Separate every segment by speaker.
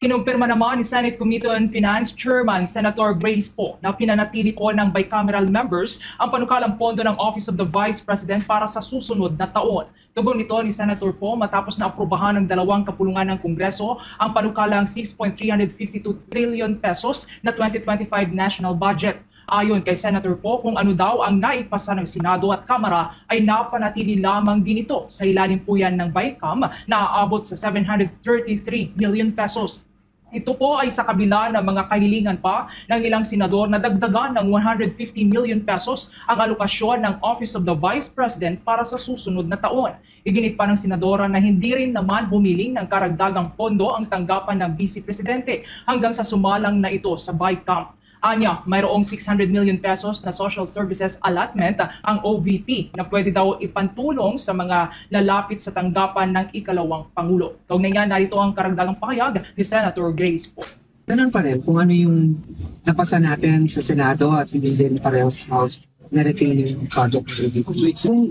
Speaker 1: Kinumpirma naman ni Senate Committee on Finance Chairman Senator Grace Poe na pinanatili po ng bicameral members ang panukalang pondo ng Office of the Vice President para sa susunod na taon. Tugon nito ni Senator Poe matapos na aprubahan ng dalawang kapulungan ng Kongreso ang panukalang 6.352 trillion pesos na 2025 national budget. Ayon kay Senator Poe, kung ano daw ang naipasa ng Senado at Kamara ay napanatili lamang din ito. Sa ilalim po yan ng BICAM na aabot sa 733 million pesos. Ito po ay sa kabila ng mga kahilingan pa ng ilang senador na dagdagan ng 150 million pesos ang alokasyon ng Office of the Vice President para sa susunod na taon. Iginit pa ng senadora na hindi rin naman bumiling ng karagdagang pondo ang tanggapan ng Vice Presidente hanggang sa sumalang na ito sa BICAM. Anya, mayroong 600 million pesos na social services allotment ang OVP na pwede daw ipantulong sa mga lalapit sa tanggapan ng ikalawang Pangulo. Kaugnay niya, narito ang karagdagang pahayag ni Senator Grace Poe.
Speaker 2: Ganun pa rin kung ano yung napasa natin sa Senado at hindi din pareho sa House na retaining project OVP.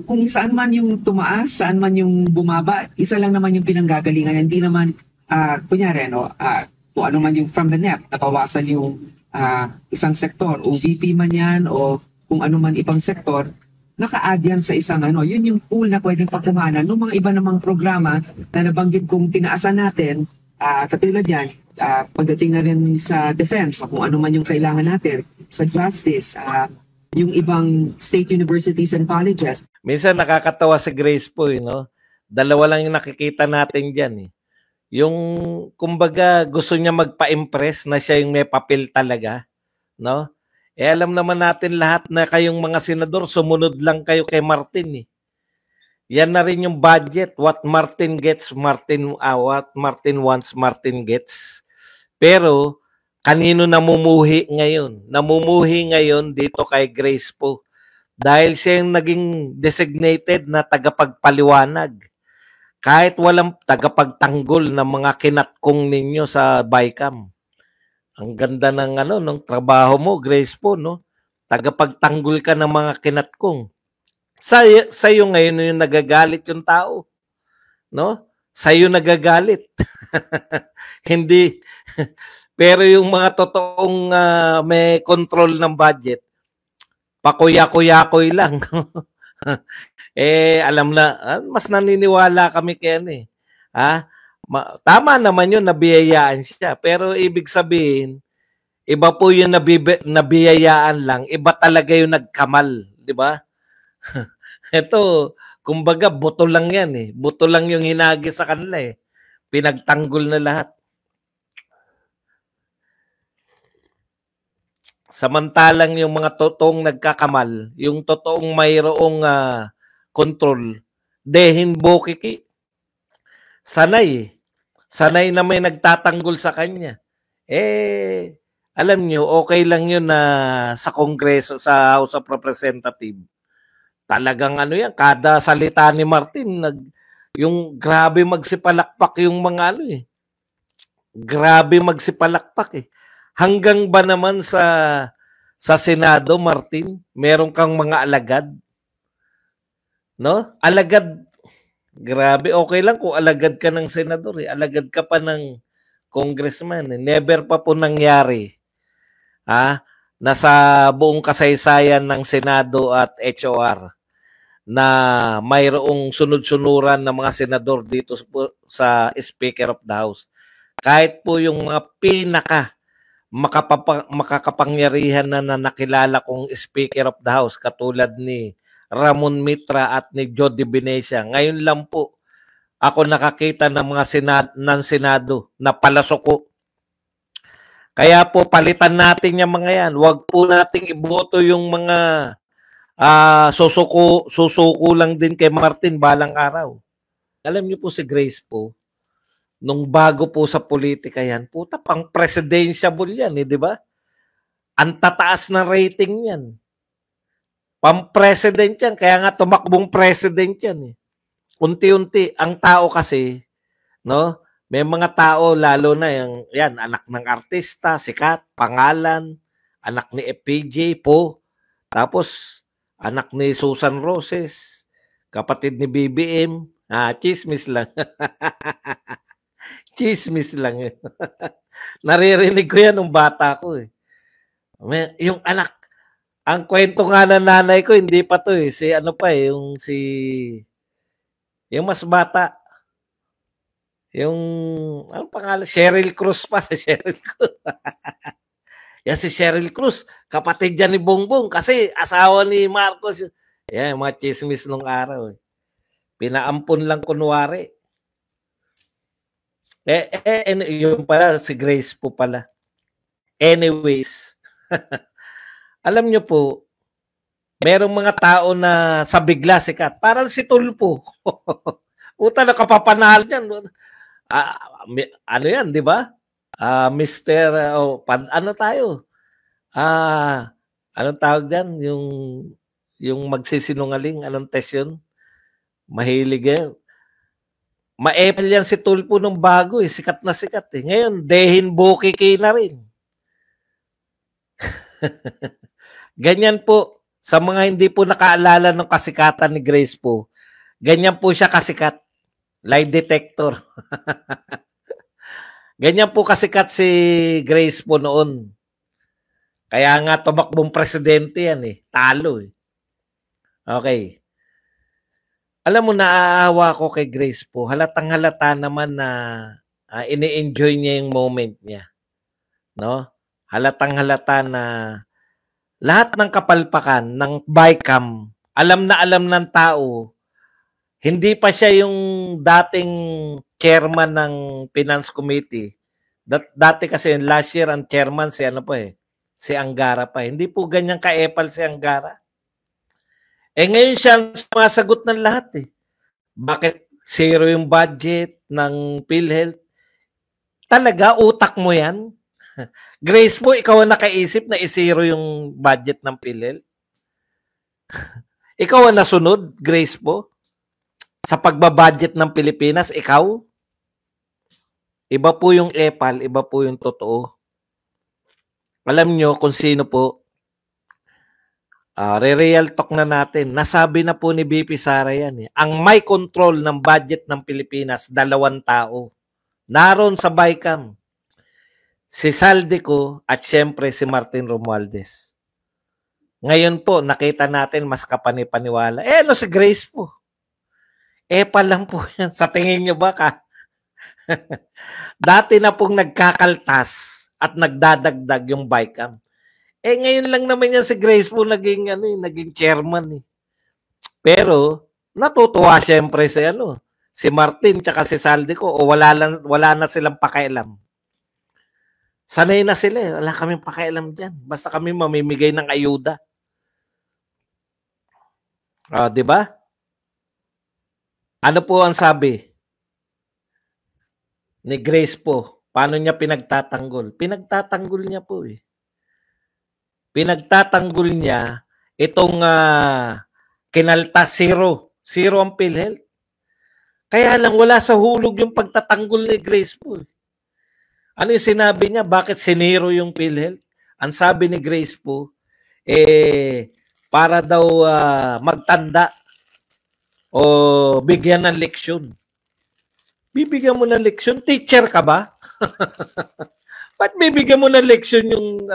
Speaker 2: Kung saan man yung tumaas, saan man yung bumaba, isa lang naman yung pinanggagalingan. Hindi naman, kunyari, kung ano man yung from the NEP, napawasan yung isang sektor, OVP man yan o kung ano man ibang sektor, naka-add yan sa isang yun yung pool na pwedeng pagkuhanan ng mga iba namang programa na nabanggit kong tinaasan natin, katulad yan, pagdating na rin sa defense o kung ano man yung kailangan natin, sa justice, yung ibang state universities and colleges.
Speaker 3: Minsan nakakatawa si Grace po, no? Dalawa lang yung nakikita natin dyan, eh. Yung, kumbaga, gusto niya magpa-impress na siya yung may papel talaga, no? Alam naman natin lahat na kayong mga senador, sumunod lang kayo kay Martin, eh. Yan na rin yung budget. What Martin gets, what Martin wants, Martin gets. Pero, kanino namumuhi ngayon? Namumuhi ngayon dito kay Grace po. Dahil siya yung naging designated na tagapagpaliwanag. Kahit walang tagapagtanggol ng mga kinatkong ninyo sa BICAM. Ang ganda ng ng trabaho mo, Grace po, no? Tagapagtanggol ka ng mga kinatkong. Sa'yo ngayon yung nagagalit yung tao, no? Sa'yo nagagalit. Hindi. Pero yung mga totoong may control ng budget, pakuya-kuya-kuy lang. Alam na, mas naniniwala kami kaya tama naman yun, nabiyayaan siya. Pero ibig sabihin, iba po yung nabiyayaan lang, iba talaga yung nagkamal, di ba? Ito, kumbaga, buto lang yan eh. Buto lang yung hinagi sa kanila eh. Pinagtanggol na lahat. Samantalang yung mga totoong nagkakamal, yung totoong mayroong control, dehin bokiki. Sanay. Sanay na may nagtatanggol sa kanya. Alam nyo, okay lang yun na sa Kongreso, sa House of Representatives. Talagang yan, kada salita ni Martin, yung grabe magsipalakpak yung mga Grabe magsipalakpak eh. Hanggang ba naman sa Senado, Martin, meron kang mga alagad? No? Alagad. Grabe, okay lang kung alagad ka ng senador eh. Alagad ka pa ng congressman eh. Never pa po nangyari. Na sa buong kasaysayan ng Senado at HOR na mayroong sunod-sunuran ng mga senador dito sa Speaker of the House. Kahit po yung mga makakapangyarihan na nakilala kong Speaker of the House katulad ni Ramon Mitra at ni Jody Venecia. Ngayon lang po ako nakakita ng mga ng Senado na palasuko. Kaya po palitan natin yung mga yan. Huwag po nating iboto yung mga susuko lang din kay Martin balang araw. Alam niyo po si Grace po, nung bago po sa politika yan, puta pang presidentiable yan, di ba? Ang tataas na rating yan. Pang-president yan, kaya nga tumakbong president yan. Unti-unti, ang tao kasi, no? May mga tao, lalo na yan, anak ng artista, sikat, pangalan, anak ni FPJ po, tapos anak ni Susan Roses, kapatid ni BBM, chismis lang. Chismis lang. Naririnig ko yan nung bata ko eh. Yung anak, ang kwento nga ng nanay ko, hindi pa to eh. Si ano pa eh, yung mas bata. Yung, ano pangalan? Cheryl Cruz pa. Si Cheryl Cruz. Yan si Cheryl Cruz. Kapatid yan ni Bongbong. Kasi asawa ni Marcos. Yan, mga chismis nung araw eh. Pinaampon lang kunwari. Yung pala, si Grace po pala. Anyways, alam nyo po, merong mga tao na sa bigla sikat. Parang si Tulpo. Uta, nakapapanahal yan. Ano yan, di ba? Mr. Ano tayo? Anong tawag dyan? Yung magsisinungaling. Anong test yun? Mahilig yan. Ma-epal yan si Tulpo nung bago eh. Sikat na sikat eh. Ngayon, Dehin Bukiki na rin. Ganyan po. Sa mga hindi po nakaalala ng kasikatan ni Grace po, ganyan po siya kasikat. Lie detector. Ganyan po kasikat si Grace po noon. Kaya nga tumakbong presidente yan eh. Talo eh. Okay. Alam mo, naaawa ko kay Grace po. Halatang halata naman na ini-enjoy niya yung moment niya. No? Halatang halata na lahat ng kapalpakan ng BICAM, alam na alam ng tao, hindi pa siya yung dating chairman ng Finance Committee. Dati kasi last year ang chairman si ano pa eh, si Angara pa. Hindi po ganyan ka-epal si Angara. Ngayon siya ang sumasagot ng lahat eh. Bakit zero yung budget ng PhilHealth? Talaga, utak mo yan? Grace po, ikaw ang nakaisip na i-zero yung budget ng PhilHealth? Ikaw ang nasunod, Grace po? Sa pagbabudget ng Pilipinas, ikaw? Iba po yung epal, iba po yung totoo. Alam nyo kung sino po, re-real talk na natin. Nasabi na po ni BP Sara yan. Ang may control ng budget ng Pilipinas, 2 tao. Naroon sa BICAM. Si Saldico at siyempre si Martin Romualdez. Ngayon po, nakita natin mas kapani-paniwala. Ano si Grace po? Epal lang po yan. Sa tingin nyo ba ka? Dati na pong nagkakaltas at nagdadagdag yung BICAM. Ngayon lang naman yan si Grace po naging chairman eh. Pero natutuwa siyempre si Martin tsaka si Saldico o wala na silang pakialam. Sanay na sila eh. Wala kaming pakialam diyan. Basta kami mamimigay ng ayuda. Di ba? Ano po ang sabi ni Grace po? Paano niya pinagtatanggol? Pinagtatanggol niya po eh. Pinagtatanggol niya itong kinaltas zero. Zero ang PhilHealth. Kaya lang wala sa hulog yung pagtatanggol ni Grace po. Ano yung sinabi niya? Bakit siniro yung PhilHealth? Ang sabi ni Grace po, para daw magtanda o bigyan ng leksyon. Bibigyan mo ng leksyon? Teacher ka ba? Ba't bibigyan mo ng leksyon yung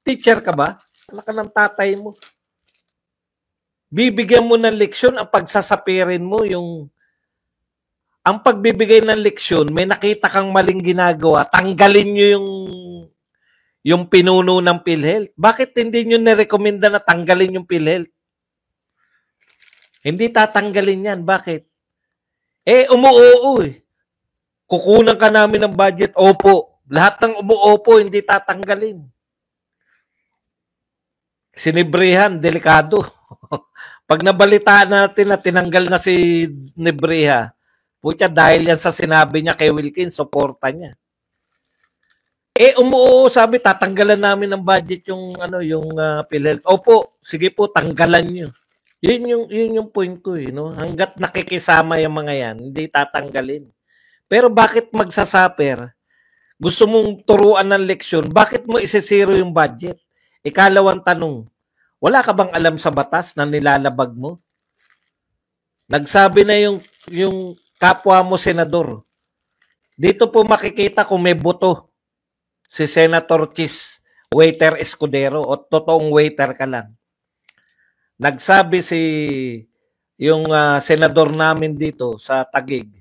Speaker 3: teacher ka ba? Anak ka ng tatay mo. Bibigyan mo ng leksyon, ang pagsasapirin mo ang pagbibigay ng leksyon, may nakita kang maling ginagawa, tanggalin nyo yung pinuno ng PhilHealth. Bakit hindi nyo nirekomenda na tanggalin yung PhilHealth? Hindi tatanggalin yan. Bakit? Umuoo eh. Kukunan ka namin ng budget. Opo. Lahat ng umuopo, hindi tatanggalin. Sinibrehan, delikado. Pag nabalitaan natin na tinanggal na si Nibreha, pucha, dahil yan sa sinabi niya kay Wilkins, suporta niya. Umuo, sabi, tatanggalan namin ng budget yung PhilHealth. Opo, sige po, tanggalan niyo. Yun yung point ko eh, no? Hanggat nakikisama yung mga yan, hindi tatanggalin. Pero bakit magsasaper? Gusto mong turuan ng leksyon, bakit mo isisiro yung budget? Ikalawang tanong, wala ka bang alam sa batas na nilalabag mo? Nagsabi na yung kapwa mo senador. Dito po makikita kung may boto si Senator Chis, waiter Escudero, o totoong waiter ka lang. Nagsabi yung senador namin dito sa Taguig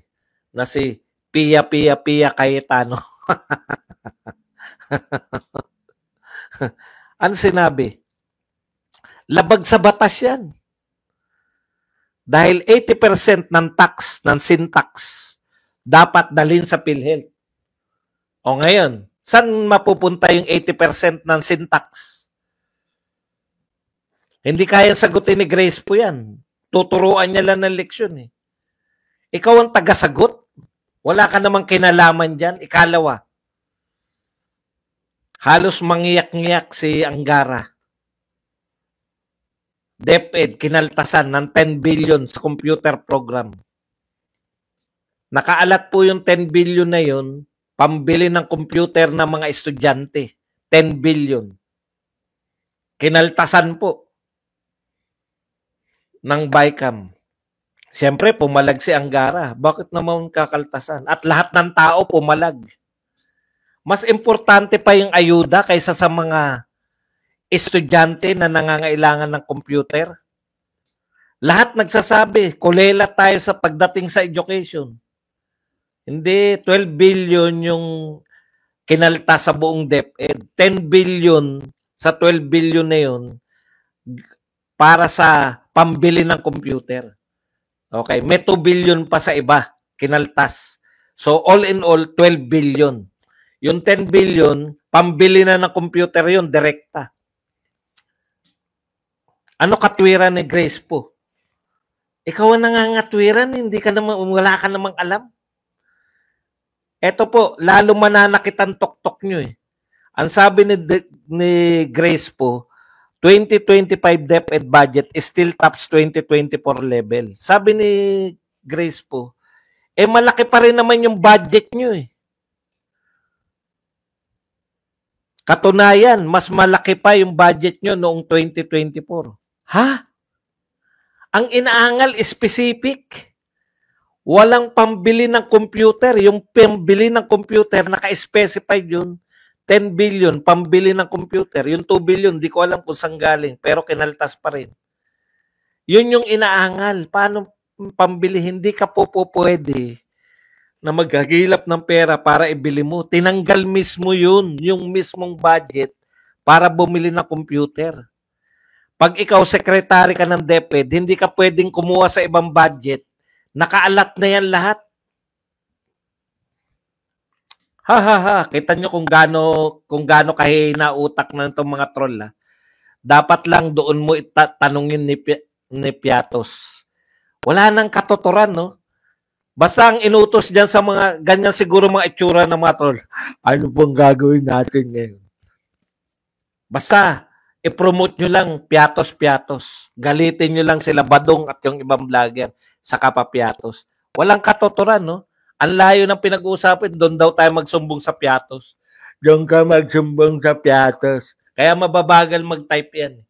Speaker 3: na si Pia Cayetano. Ano sinabi? Labag sa batas yan. Dahil 80% ng tax, ng sin tax, dapat dalhin sa PhilHealth. O ngayon, saan mapupunta yung 80% ng sin tax? Hindi kaya sagutin ni Grace po yan. Tuturuan niya lang ng leksyon eh. Ikaw ang tagasagot. Wala ka namang kinalaman dyan. Ikalawa, halos mangiyak-ngiyak si Angara. DepEd, kinaltasan ng 10 billion sa computer program. Nakaalat po yung 10 billion na yun, pambili ng computer ng mga estudyante. 10 billion. Kinaltasan po ng BICAM. Siyempre, pumalag si Angara. Bakit naman kakaltasan? At lahat ng tao pumalag. Mas importante pa yung ayuda kaysa sa mga estudyante na nangangailangan ng computer. Lahat nagsasabi, kulela tayo sa pagdating sa education. Hindi, 12 billion yung kinalta sa buong DepEd. 10 billion sa 12 billion na yun para sa pambili ng computer. Okay, may 2 billion pa sa iba, kinaltas. So all in all, 12 billion. Yung 10 billion, pambili na ng computer yun, direkta. Ano katwiran ni Grace po? Ikaw ang nangangatwiran, hindi ka naman, wala ka namang alam. Eto po, lalo mananakit ang tok-tok nyo eh. Ang sabi ni Grace po, 2025 DepEd budget is still tops 2024 level. Sabi ni Grace po, malaki pa rin naman yung budget nyo eh. Katunayan, mas malaki pa yung budget nyo noong 2024. Ha? Ang inaangal specific. Walang pambili ng computer. Yung pambili ng computer, naka-specified yun. 10 billion, pambili ng computer. Yung 2 billion, di ko alam kung saan galing. Pero kinaltas pa rin. Yun yung inaangal. Paano pambili? Hindi ka po pwede na maghagilap ng pera para ibili mo. Tinanggal mismo yun, yung mismong budget para bumili ng computer. Pag ikaw sekretary ka ng DepEd, hindi ka pwedeng kumuha sa ibang budget. Nakaalat na yan lahat. Kita nyo kung gaano kahina utak na itong mga troll. Ha? Dapat lang doon mo tanungin ni Piatos. Wala nang katuturan, no? Basta ang inutos dyan sa mga ganyan siguro mga itsura ng mga troll. Ano pong gagawin natin ngayon? Basta, i-promote nyo lang Piatos. Galitin nyo lang sila Badong at yung ibang vlogger sa kapapiatos. Walang katuturan, no? Ang layo ng pinag-uusapan, doon daw tayo magsumbong sa Piatos. Doon ka magsumbong sa Piatos. Kaya mababagal mag-type yan.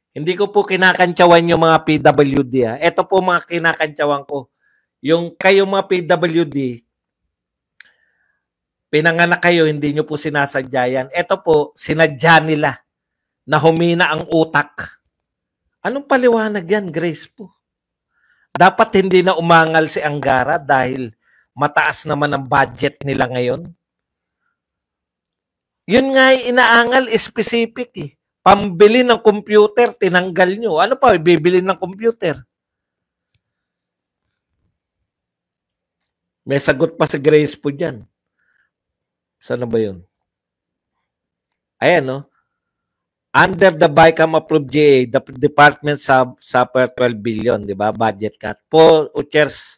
Speaker 3: Hindi ko po kinakantsawan yung mga PWD. Ha? Ito po mga kinakantsawan ko. Yung kayo mga PWD, pinanganak kayo, hindi nyo po sinasadya yan. Ito po, sinadya nila na humina ang utak. Anong paliwanag yan, Grace po? Dapat hindi na umangal si Angara dahil mataas naman ang budget nila ngayon. Yun nga inaangal specific eh. Pambili ng computer, tinanggal nyo. Ano pa, bibili ng computer? May sagot pa si Grace po dyan. Saan na ba yun? Ayan, no? Under the BICAM approved GA, the department suffer 12 billion, di ba? Budget cut. Po, Uchers,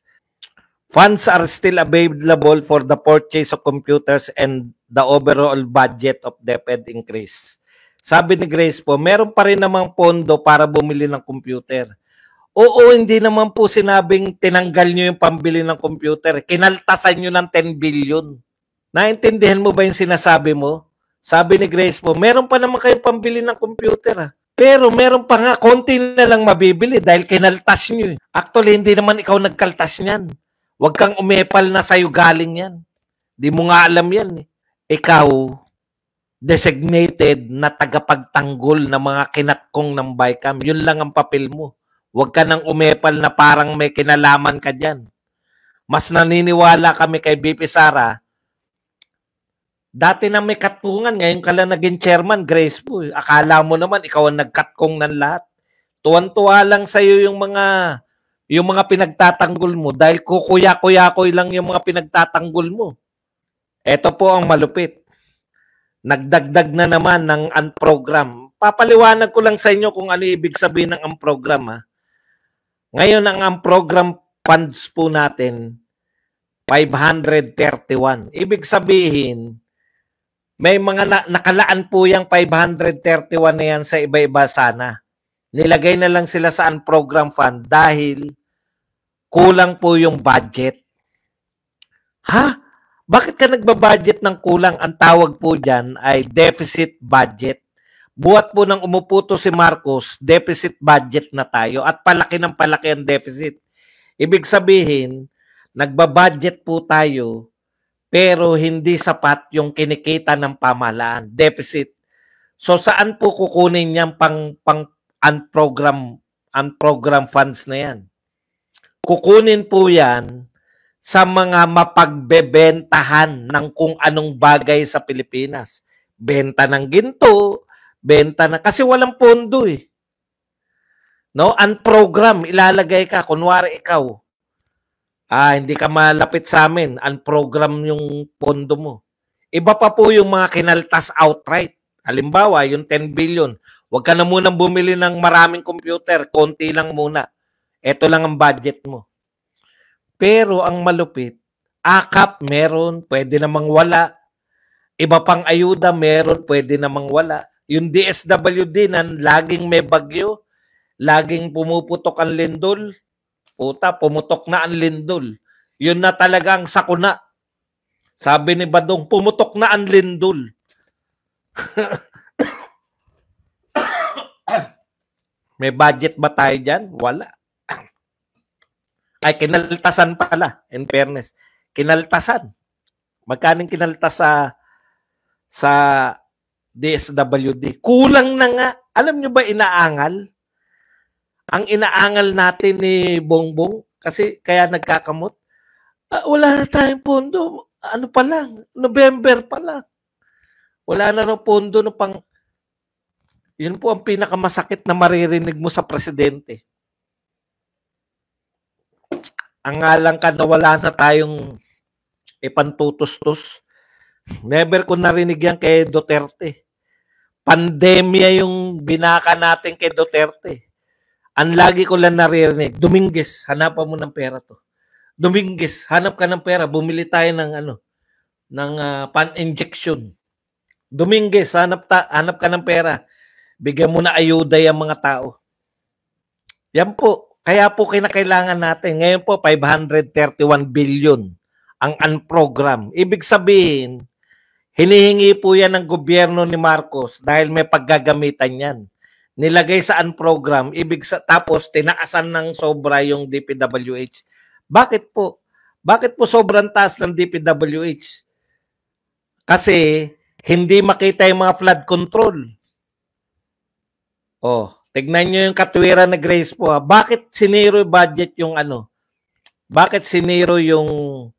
Speaker 3: funds are still available for the purchase of computers and the overall budget of DepEd increase. Sabi ni Grace po, meron pa rin namang pondo para bumili ng computer. Oo, hindi naman po sinabing tinanggal nyo yung pambili ng computer. Kinaltasan nyo ng 10 billion. Naintindihan mo ba yung sinasabi mo? Sabi ni Grace po, meron pa naman kayong pambili ng computer. Ha? Pero meron pa nga, konti na lang mabibili dahil kinaltas nyo. Actually, hindi naman ikaw nagkaltas niyan. Huwag kang umepal na sa'yo galing yan. Di mo nga alam yan. Ikaw, designated na tagapagtanggol ng mga kinatkong ng BICAM. Yun lang ang papel mo. Huwag ka nang umepal na parang may kinalaman ka dyan. Mas naniniwala kami kay BP Sara. Dati na may katkungan, ngayon ka lang naging chairman, graceful. Akala mo naman, ikaw ang nagkatkong ng lahat. Tuwan-tuwa lang sa'yo yung mga pinagtatanggol mo dahil kukuya-kuya-kuy lang yung mga pinagtatanggol mo. Ito po ang malupit. Nagdagdag na naman ng unprogram. Papaliwanag ko lang sa inyo kung ano ibig sabihin ng unprogram. Ha? Ngayon, ang unprogram funds po natin, 531. Ibig sabihin, may mga nakalaan po yung 531 na yan sa iba-iba sana. Nilagay na lang sila sa unprogram fund dahil kulang po yung budget. Ha? Bakit ka nagbabudget ng kulang? Ang tawag po dyan ay deficit budget. Buhat po nang umupo to si Marcos, deficit budget na tayo at palaki ng palaki ang deficit. Ibig sabihin, nagbabudget po tayo pero hindi sapat yung kinikita ng pamahalaan, deficit. So saan po kukunin yung pang unprogram funds na yan? Kukunin po yan sa mga mapagbebentahan ng kung anong bagay sa Pilipinas. Benta ng ginto, benta na kasi walang pondo eh. No, unprogram, ilalagay ka kunwari ikaw. Hindi ka malapit sa amin, unprogram yung pondo mo. Iba pa po yung mga kinaltas outright. Halimbawa, yung 10 billion. Huwag ka na munang bumili ng maraming computer, konti lang muna. Ito lang ang budget mo. Pero ang malupit, AKAP meron, pwede namang wala. Iba pang ayuda meron, pwede namang wala. Yung DSWD na laging may bagyo, laging pumuputok ang lindol, puta, pumutok na ang lindol. Yun na talaga ang sakuna. Sabi ni Badong, pumutok na ang lindol. May budget ba tayo dyan? Wala. Ay, kinaltasan pala, in fairness. Kinaltasan. Magkaning kinaltas sa DSWD? Kulang na nga. Alam nyo ba inaangal? Ang inaangal natin ni Bongbong, kasi kaya nagkakamot, wala na tayong pondo. Ano pa lang? November pa lang. Wala na raw pondo no pang... Yun po ang pinakamasakit na maririnig mo sa presidente. Ang ngalang ka na wala na tayong ipantutos-tos. Never ko narinig yan kay Duterte. Pandemya yung binaka natin kay Duterte. Ang lagi ko lang naririnig, Dominguez, hanapan mo ng pera to. Dominguez, hanap ka ng pera, bumili tayo ng pan-injection. Dominguez, hanap ka ng pera, bigyan mo na ayuda yung mga tao. Yan po, kaya po kinakailangan natin. Ngayon po, 531 billion ang unprogram. Ibig sabihin, hinihingi po yan ng gobyerno ni Marcos dahil may paggagamitan yan. Nilagay sa unprogram, tapos tinaasan ng sobra yung DPWH. Bakit po? Bakit po sobrang taas ng DPWH? Kasi hindi makita yung mga flood control. Tignan nyo yung katwiran na Grace po. Bakit siniro yung budget yung ano? Bakit siniro yung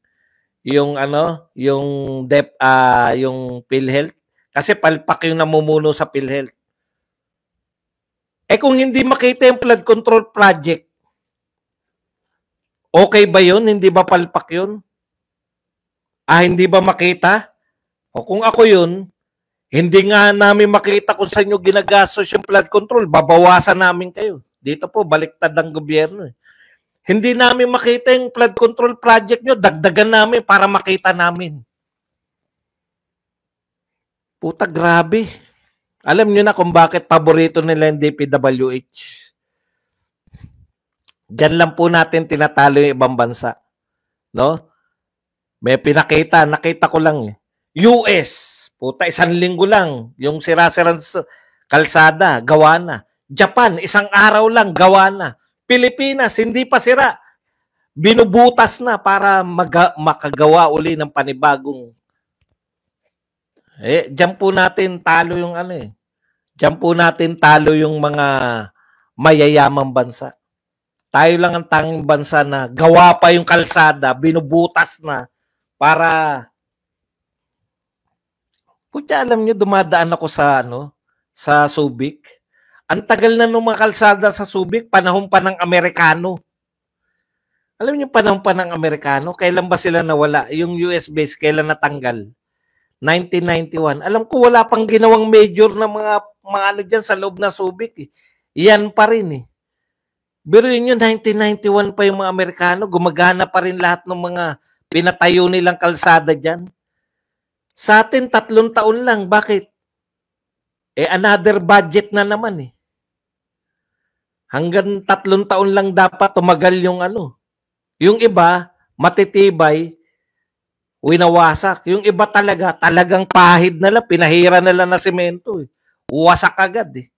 Speaker 3: PhilHealth? Kasi palpak yung namumuno sa PhilHealth. Kung hindi makita yung flood control project, okay ba yun? Hindi ba palpak yun? Hindi ba makita? O kung ako yun, hindi nga namin makita kung saan nyo ginagastos yung flood control, babawasan namin kayo. Dito po, baliktad ang gobyerno. Hindi namin makita yung flood control project nyo, dagdagan namin para makita namin. Puta, grabe. Alam nyo na kung bakit paborito nila yung DPWH. Diyan lang po natin tinatalo yung ibang bansa. No? May nakita ko lang. US, puta, 1 linggo lang. Yung sira-sirang kalsada, gawa na. Japan, 1 araw lang, gawa na. Pilipinas, hindi pa sira. Binubutas na para makagawa uli ng panibagong. Diyan po natin talo yung ano eh. Diyan po natin talo yung mga mayayamang bansa. Tayo lang ang tanging bansa na gawa pa yung kalsada, binubutas na para Putya, alam nyo, dumadaan ako sa Subic. Ang tagal na nung mga kalsada sa Subic, panahon pa ng Amerikano. Alam niyo panahon pa ng Amerikano, kailan ba sila nawala? Yung US base, kailan natanggal? 1991. Alam ko wala pang ginawang major na mga ano dyan sa loob ng Subic. Eh. Yan pa rin eh. Pero yun 1991 pa yung mga Amerikano, gumagana pa rin lahat ng mga pinatayo nilang kalsada dyan. Sa atin, 3 taon lang. Bakit? Another budget na naman eh. Hanggang 3 taon lang dapat tumagal yung ano. Yung iba, matitibay, winawasak. Yung iba talagang pahid na lang, pinahira na lang na semento eh. Wasak agad eh.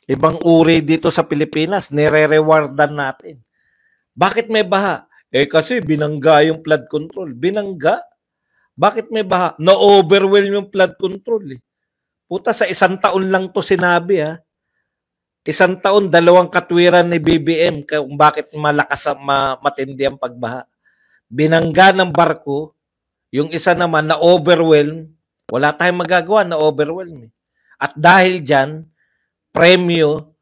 Speaker 3: Ibang uri dito sa Pilipinas, nire-rewardan natin. Bakit may baha? Kasi binangga yung flood control. Binangga? Bakit may baha? Na-overwhelm yung flood control eh. Puta, sa 1 taon lang to sinabi ha. 1 taon, 2 katwiran ni BBM kung bakit malakas matindi ang pagbaha. Binangga ng barko, yung isa naman na-overwhelm, wala tayong magagawa, na-overwhelm. At dahil dyan, premyo,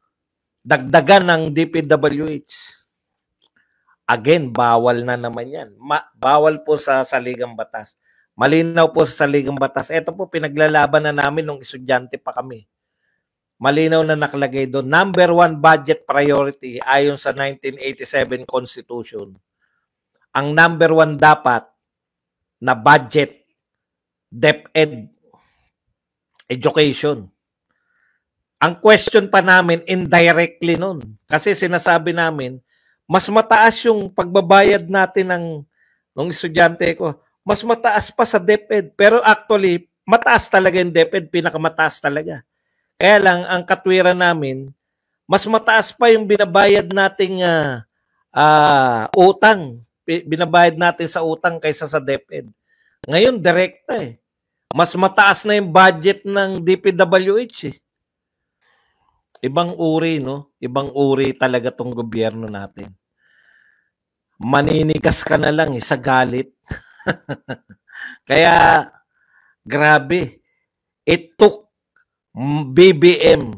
Speaker 3: dagdagan ng DPWH. Again, bawal na naman yan. Bawal po sa saligang batas. Malinaw po sa saligang batas. Ito po, pinaglalaban na namin nung estudyante pa kami. Malinaw na nakalagay doon. Number 1 budget priority ayon sa 1987 Constitution. Ang number 1 dapat na budget, DepEd, education. Ang question pa namin, indirectly nun. Kasi sinasabi namin, mas mataas yung pagbabayad natin ng estudyante ko. Mas mataas pa sa DepEd. Pero actually, mataas talaga yung DepEd, pinakamataas talaga. Kaya lang, ang katwiran namin, mas mataas pa yung binabayad nating utang. Binabayad natin sa utang kaysa sa DepEd. Ngayon, direkta eh. Mas mataas na yung budget ng DPWH eh. Ibang uri, no? Ibang uri talaga tong gobyerno natin. Maninigas ka na lang eh, sa galit. Kaya, grabe. It took BBM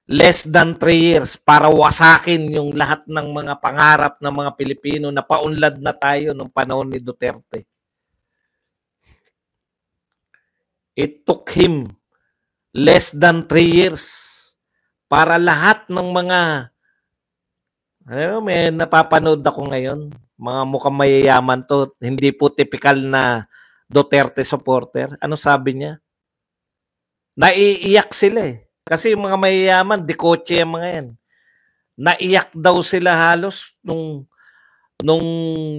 Speaker 3: less than 3 years para wasakin yung lahat ng mga pangarap ng mga Pilipino na paunlad na tayo nung panahon ni Duterte. It took him less than 3 years para lahat ng mga may napapanood ako ngayon, mga mukhang mayayaman to, hindi po typical na Duterte supporter. Ano sabi niya? Naiiyak sila eh. Kasi yung mga mayayaman, di kotse yung mga yan. Naiyak daw sila halos nung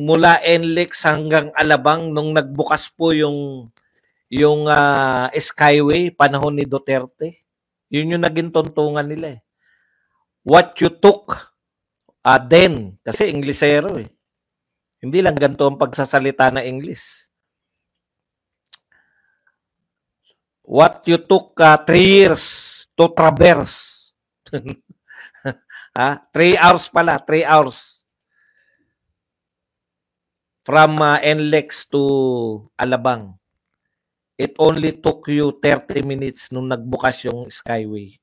Speaker 3: mula NLEX hanggang Alabang, nung nagbukas po yung Skyway, panahon ni Duterte. Yun yung naging tuntungan nila eh. What you took then, kasi Inglesero eh. Hindi lang ganito ang pagsasalita na English. What you took 3 years to traverse. 3 hours pala, 3 hours. From NLEX to Alabang. It only took you 30 minutes nung nagbukas yung Skyway.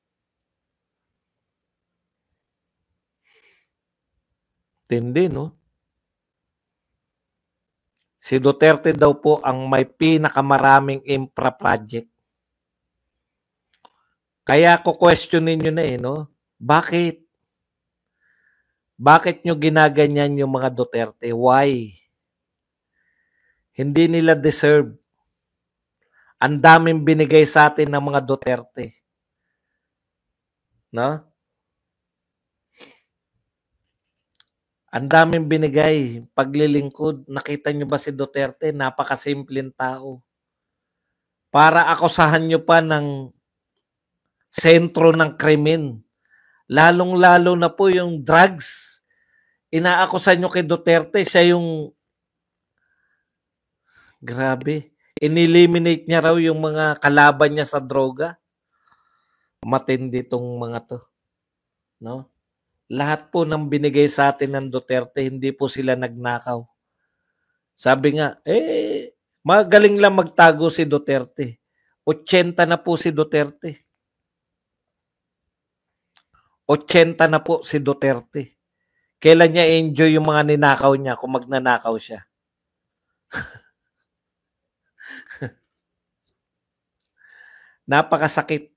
Speaker 3: Tindi, no? Si Duterte daw po ang may pinakamaraming infra project. Kaya ko questionin nyo na eh, no? Bakit? Bakit nyo ginaganyan yung mga Duterte? Why? Hindi nila deserve. Ang daming binigay sa atin ng mga Duterte. No? Ang daming binigay, paglilingkod. Nakita nyo ba si Duterte? Napakasimpleng tao. Para akusahan nyo pa ng sentro ng krimen. Lalong-lalo na po yung drugs. Inaakusan nyo kay Duterte, siya yung grabe. ineliminate niya raw yung mga kalaban niya sa droga. Matindi tong mga to, no? Lahat po ng binigay sa atin ng Duterte, hindi po sila nagnakaw. Sabi nga, magaling lang magtago si Duterte. 80 na po si Duterte. 80 na po si Duterte. Kailan niya enjoy yung mga ninakaw niya kung magnanakaw siya? Napakasakit.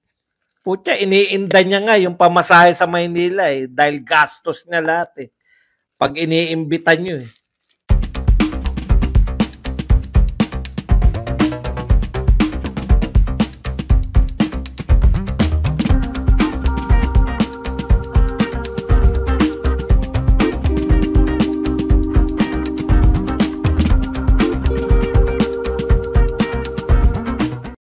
Speaker 3: Putya, iniinda niya nga yung pamasahe sa Maynila dahil gastos niya lahat Pag iniimbitan niyo